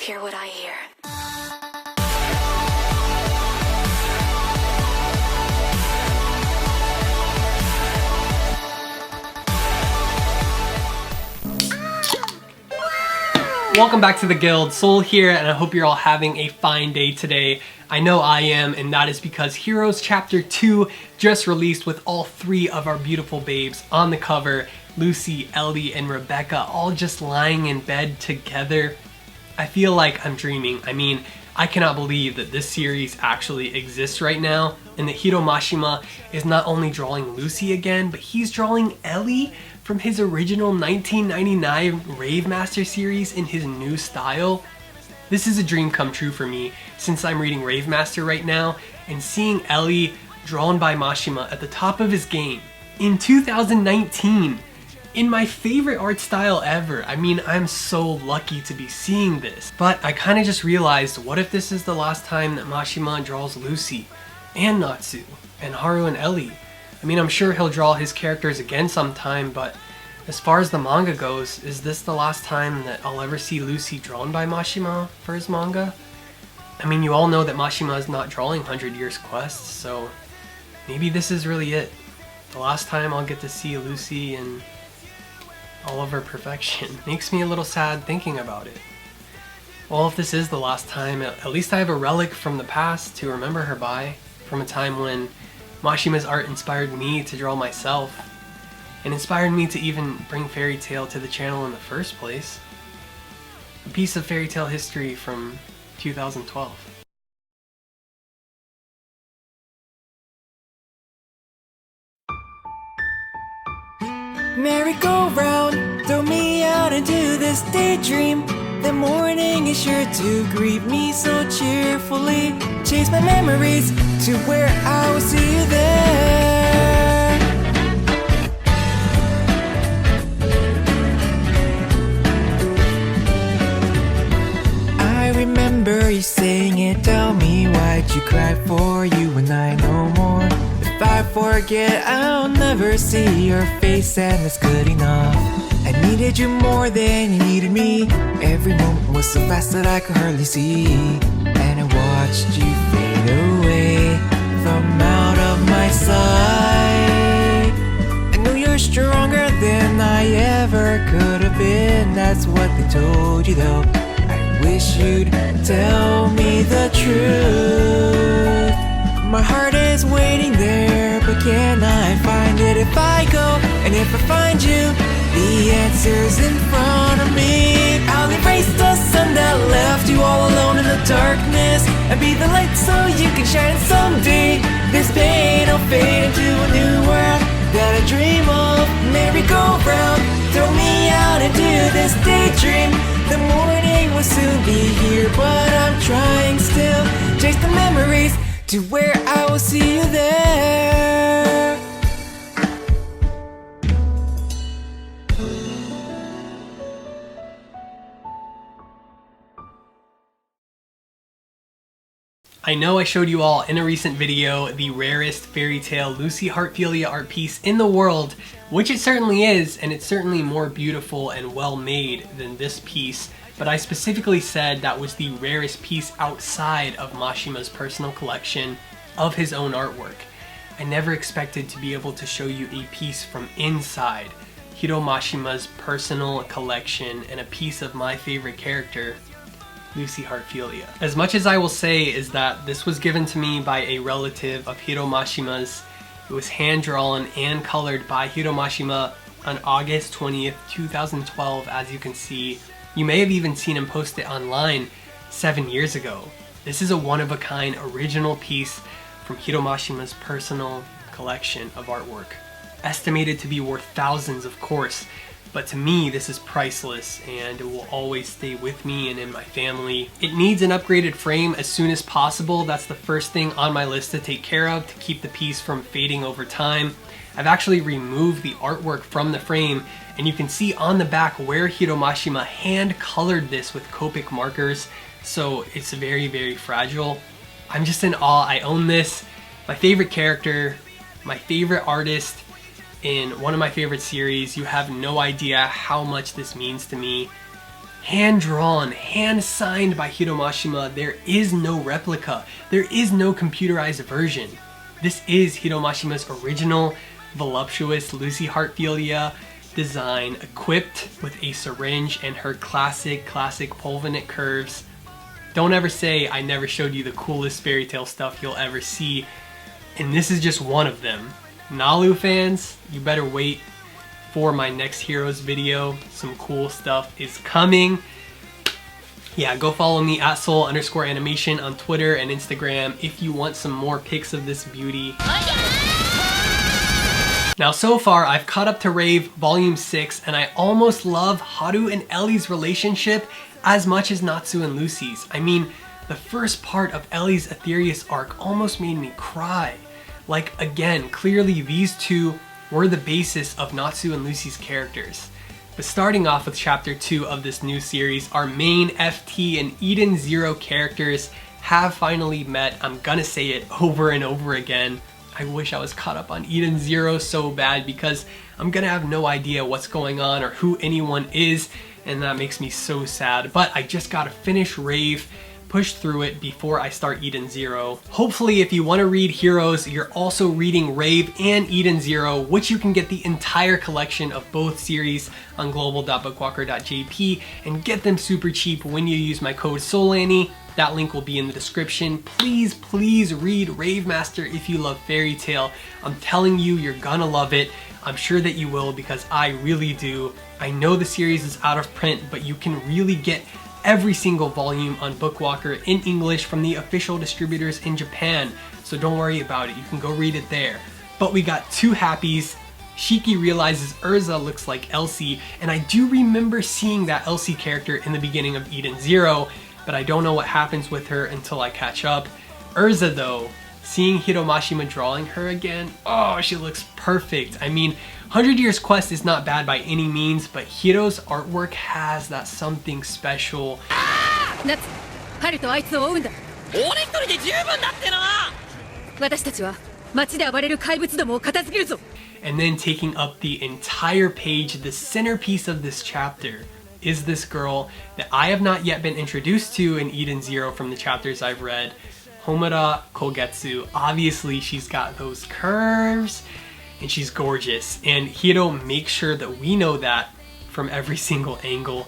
hear what I hear. Welcome back to the guild. Soul here, and I hope you're all having a fine day today. I know I am, and that is because Heroes Chapter 2 just released with all three of our beautiful babes on the cover. Lucy, Elie, and Rebecca all just lying in bed together. I feel like I'm dreaming. I mean, I cannot believe that this series actually exists right now, and that Hiro Mashima is not only drawing Lucy again, but he's drawing Elie from his original 1999 Rave Master series in his new style. This is a dream come true for me since I'm reading Rave Master right now, and seeing Elie drawn by Mashima at the top of his game in 2019 in my favorite art style ever. I mean, I'm so lucky to be seeing this. But I kind of just realized, what if this is the last time that Mashima draws Lucy and Natsu and Haru and Elie? I mean, I'm sure he'll draw his characters again sometime, but as far as the manga goes, is this the last time that I'll ever see Lucy drawn by Mashima for his manga? I mean, you all know that Mashima is not drawing 100 Years quests, so maybe this is really it. The last time I'll get to see Lucy in all of her perfection. Makes me a little sad thinking about it. Well, if this is the last time, at least I have a relic from the past to remember her by, from a time when Mashima's art inspired me to draw myself, and inspired me to even bring Fairy Tail to the channel in the first place. A piece of fairy tale history from 2012. Merry-go-round, throw me out into this daydream. The morning is sure to greet me so cheerfully. Chase my memories to where I will see you there. I remember you saying it, tell me why'd you cry for you when I know more. If I forget, I'll never see your face, and that's good enough. I needed you more than you needed me. Every moment was so fast that I could hardly see, and I watched you fade away from out of my sight. I know you're stronger than I ever could have been. That's what they told you though. I wish you'd tell me the truth. My heart is waiting there, but can I find it if I go? And if I find you, the answer's in front of me. I'll erase the sun that left you all alone in the darkness, and be the light so you can shine someday. This pain will fade into a new world that I dream of. Merry-go-round, throw me out into this daydream. The morning will soon be here, but I'm trying still. Chase the memories to where I will see you there. I know I showed you all in a recent video the rarest fairy tale Lucy Heartfilia art piece in the world, which it certainly is, and it's certainly more beautiful and well made than this piece, but I specifically said that was the rarest piece outside of Mashima's personal collection of his own artwork. I never expected to be able to show you a piece from inside Hiro Mashima's personal collection and a piece of my favorite character, Lucy Heartfilia. As much as I will say is that this was given to me by a relative of Hiro Mashima's. It was hand drawn and colored by Hiro Mashima on August 20th, 2012, as you can see. You may have even seen him post it online 7 years ago. This is a one-of-a-kind original piece from Hiro Mashima's personal collection of artwork. Estimated to be worth thousands, of course, but to me this is priceless, and it will always stay with me and in my family. It needs an upgraded frame as soon as possible. That's the first thing on my list to take care of to keep the piece from fading over time. I've actually removed the artwork from the frame, and you can see on the back where Hiro Mashima hand colored this with Copic markers, so it's very, very fragile. I'm just in awe. I own this. My favorite character, my favorite artist in one of my favorite series. You have no idea how much this means to me. hand-drawn, hand-signed by Hiro Mashima. There is no replica. There is no computerized version. This is Hiro Mashima's original, voluptuous Lucy Heartfilia design, equipped with a syringe and her classic pulvinate curves. Don't ever say I never showed you the coolest fairy tale stuff you'll ever see. And this is just one of them. NaLu fans, you better wait for my next Heroes video. Some cool stuff is coming. Yeah, go follow me at soul_animation on Twitter and Instagram if you want some more pics of this beauty. Now so far I've caught up to Rave Volume 6 and I almost love Haru and Elie's relationship as much as Natsu and Lucy's. I mean, the first part of Ellie's Aetherius arc almost made me cry. Like, again, clearly these two were the basis of Natsu and Lucy's characters. But starting off with chapter 2 of this new series, our main FT and Eden Zero characters have finally met. I'm gonna say it over and over again. I wish I was caught up on Eden Zero so bad because I'm gonna have no idea what's going on or who anyone is, and that makes me so sad. But I just gotta finish Rave, push through it before I start Eden Zero. Hopefully if you want to read Heroes, you're also reading Rave and Eden Zero, which you can get the entire collection of both series on global.bookwalker.jp and get them super cheap when you use my code SOULANI. That link will be in the description. Please, please read Rave Master if you love fairy tale. I'm telling you, you're gonna love it. I'm sure that you will because I really do. I know the series is out of print, but you can really get every single volume on Bookwalker in English from the official distributors in Japan. So don't worry about it, you can go read it there. But we got two happies. Shiki realizes Erza looks like Elsie, and I do remember seeing that Elsie character in the beginning of Eden Zero, but I don't know what happens with her until I catch up. Erza though, seeing Hiro Mashima drawing her again, oh, she looks perfect. I mean, 100 Years Quest is not bad by any means, but Hiro's artwork has that something special. Natsu, Haru to aitsu o oun da. Ore hitori de jubun da tte na. Watashi tachi wa machi de abareru kaibutsu domo o katazukeru zo. And then taking up the entire page, the centerpiece of this chapter is this girl that I have not yet been introduced to in Eden Zero from the chapters I've read. Homura Kogetsu. Obviously she's got those curves and she's gorgeous, and Hiro makes sure that we know that from every single angle.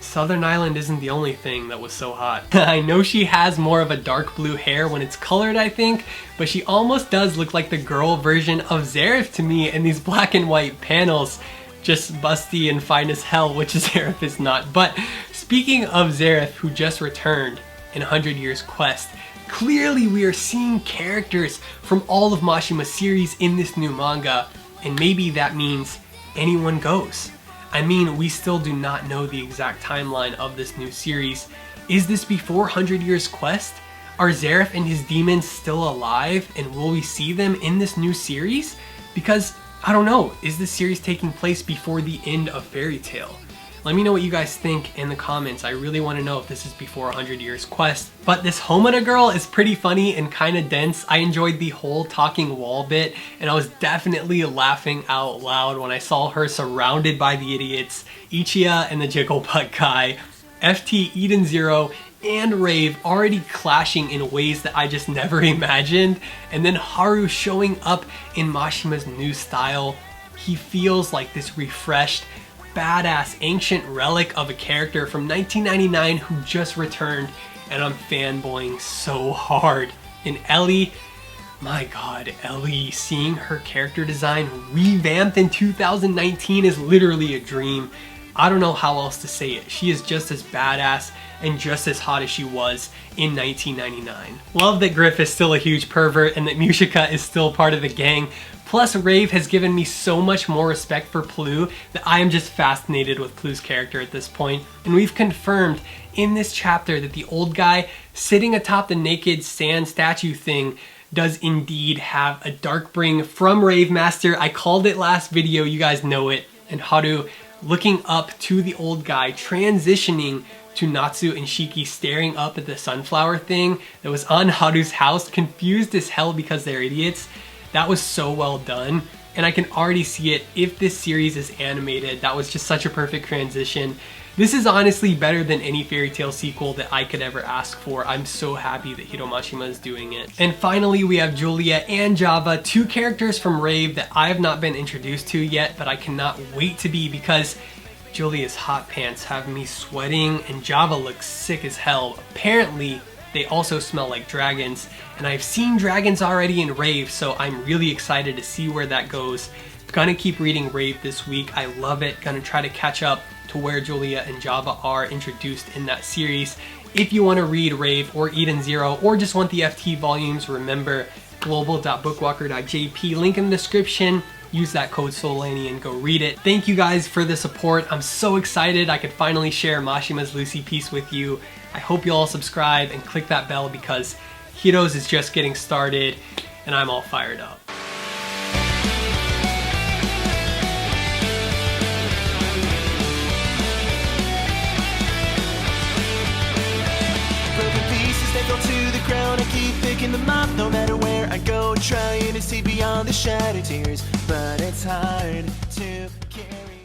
Southern Island isn't the only thing that was so hot. I know she has more of a dark blue hair when it's colored, I think, but she almost does look like the girl version of Zeref to me in these black and white panels. Just busty and fine as hell, which Zeref is not. But speaking of Zeref, who just returned in 100 Years Quest, clearly we are seeing characters from all of Mashima's series in this new manga, and maybe that means anyone goes. I mean, we still do not know the exact timeline of this new series. Is this before 100 Years Quest? Are Zeref and his demons still alive, and will we see them in this new series? Because I don't know, is this series taking place before the end of Fairy Tail? Let me know what you guys think in the comments. I really want to know if this is before 100 Years Quest. But this Homura girl is pretty funny and kind of dense. I enjoyed the whole talking wall bit, and I was definitely laughing out loud when I saw her surrounded by the idiots, Ichiya and the Jigglebutt guy, FT Eden Zero, and Rave already clashing in ways that I just never imagined, and then Haru showing up in Mashima's new style. He feels like this refreshed, badass ancient relic of a character from 1999 who just returned, and I'm fanboying so hard. And Elie, my god, Elie, seeing her character design revamped in 2019 is literally a dream. I don't know how else to say it. She is just as badass and just as hot as she was in 1999. Love that Griff is still a huge pervert and that Mushika is still part of the gang. Plus, Rave has given me so much more respect for Plu that I am just fascinated with Plu's character at this point. And we've confirmed in this chapter that the old guy sitting atop the naked sand statue thing does indeed have a Darkbring from Rave Master. I called it last video, you guys know it. And Haru looking up to the old guy, transitioning to Natsu and Shiki staring up at the sunflower thing that was on Haru's house, confused as hell because they're idiots. That was so well done, and I can already see it if this series is animated. That was just such a perfect transition This is honestly better than any fairy tale sequel that I could ever ask for. I'm so happy that Hiro Mashima is doing it. And finally, we have Juvia and Java, two characters from Rave that I have not been introduced to yet, but I cannot wait to be, because Julia's hot pants have me sweating and Java looks sick as hell. Apparently, they also smell like dragons, and I've seen dragons already in Rave, so I'm really excited to see where that goes. Gonna keep reading Rave this week. I love it. Gonna try to catch up to where Julia and Java are introduced in that series. If you want to read Rave or Eden Zero, or just want the FT volumes, remember global.bookwalker.jp, link in the description. Use that code Solani and go read it. Thank you guys for the support. I'm so excited I could finally share Mashima's Lucy piece with you. I hope you all subscribe and click that bell, because Hiro's is just getting started and I'm all fired up. To the ground, I keep picking them up. No matter where I go, trying to see beyond the shattered tears, but it's hard to carry.